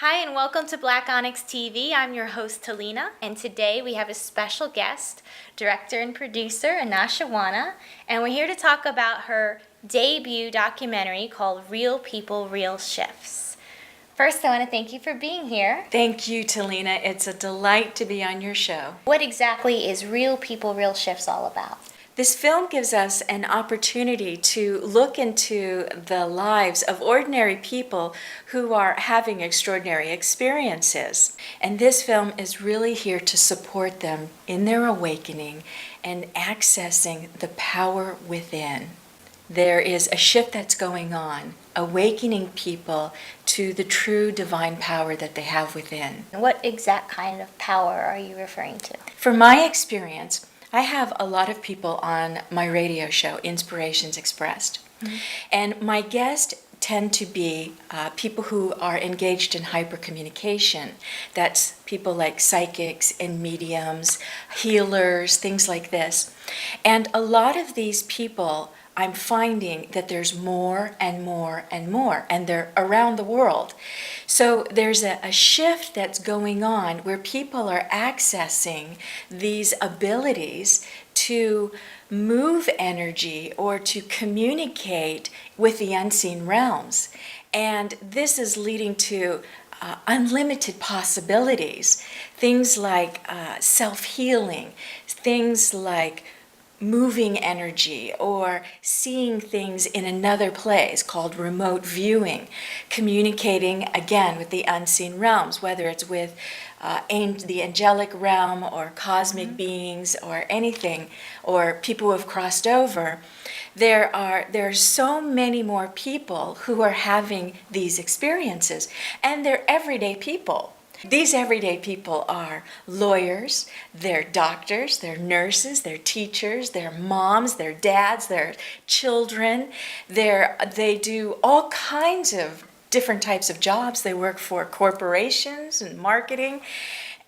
Hi, and welcome to Black Onyx TV. I'm your host, Talina, and today we have a special guest, director and producer, AnashaWana, and we're here to talk about her debut documentary called Real People, Real Shifts. First, I want to thank you for being here. Thank you, Talina. It's a delight to be on your show. What exactly is Real People, Real Shifts all about? This film gives us an opportunity to look into the lives of ordinary people who are having extraordinary experiences. And this film is really here to support them in their awakening and accessing the power within. There is a shift that's going on, awakening people to the true divine power that they have within. What exact kind of power are you referring to? From my experience, I have a lot of people on my radio show, Inspirations Expressed. Mm-hmm. And my guests tend to be people who are engaged in hypercommunication. That's people like psychics and mediums, healers, things like this. And a lot of these people, I'm finding that there's more and more and more, and they're around the world. So there's a shift that's going on where people are accessing these abilities to move energy or to communicate with the unseen realms. And this is leading to unlimited possibilities. Things like self-healing, things like moving energy or seeing things in another place called remote viewing, communicating again with the unseen realms, whether it's with the angelic realm or cosmic beings or anything, or people who have crossed over. There are so many more people who are having these experiences, and they're everyday people. These everyday people are lawyers, they're doctors, they're nurses, they're teachers, they're moms, they're dads, they're children. They do all kinds of different types of jobs. They work for corporations and marketing.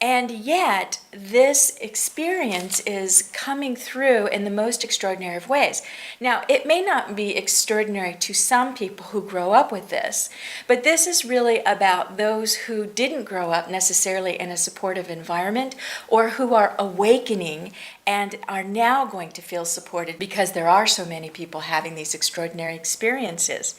And yet, this experience is coming through in the most extraordinary of ways. Now, it may not be extraordinary to some people who grow up with this, but this is really about those who didn't grow up necessarily in a supportive environment or who are awakening and are now going to feel supported because there are so many people having these extraordinary experiences.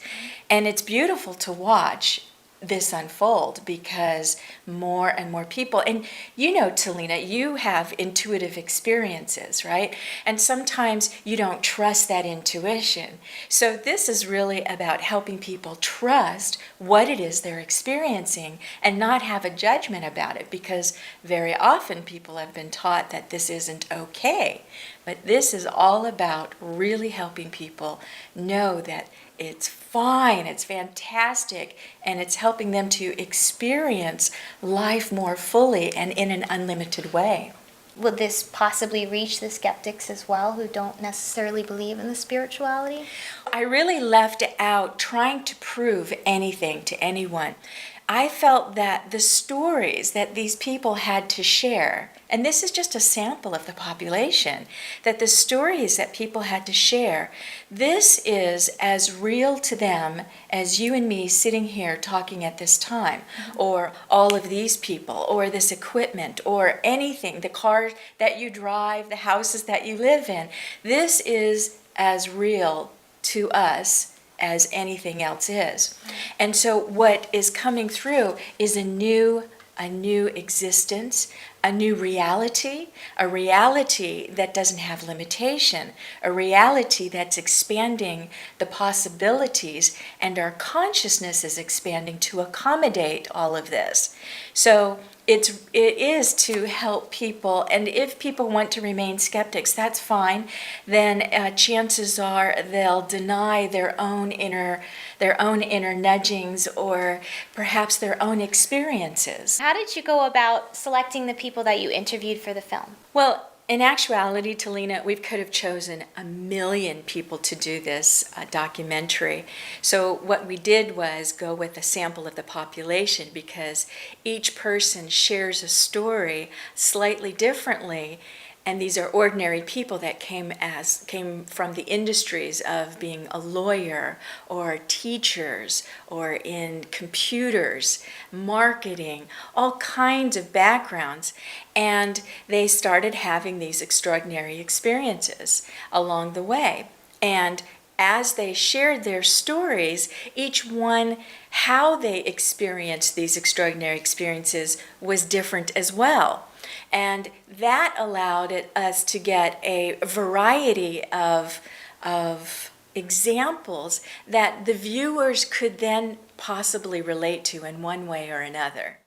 And it's beautiful to watch this unfold because more and more people, and you know, Talina, you have intuitive experiences, right? And sometimes you don't trust that intuition. So this is really about helping people trust what it is they're experiencing and not have a judgment about it, because very often people have been taught that this isn't okay. But this is all about really helping people know that it's fine, it's fantastic, and it's helping them to experience life more fully and in an unlimited way. Would this possibly reach the skeptics as well who don't necessarily believe in the spirituality? I really left out trying to prove anything to anyone. I felt that the stories that these people had to share, and this is just a sample of the population, that the stories that people had to share, this is as real to them as you and me sitting here talking at this time, or all of these people, or this equipment, or anything, the car that you drive, the houses that you live in. This is as real to us as anything else is. And so what is coming through is a new existence, a new reality, a reality that doesn't have limitation, a reality that's expanding the possibilities, and our consciousness is expanding to accommodate all of this. So it is to help people, and if people want to remain skeptics, that's fine. Then chances are they'll deny their own inner nudgings or perhaps their own experiences. How did you go about selecting the people that you interviewed for the film? Well, in actuality, Talina, we could have chosen 1 million people to do this documentary. So what we did was go with a sample of the population, because each person shares a story slightly differently, And these are ordinary people that came from the industries of being a lawyer or teachers or in computers, marketing, all kinds of backgrounds. And they started having these extraordinary experiences along the way. And as they shared their stories, each one, how they experienced these extraordinary experiences was different as well. And that allowed us to get a variety of examples that the viewers could then possibly relate to in one way or another.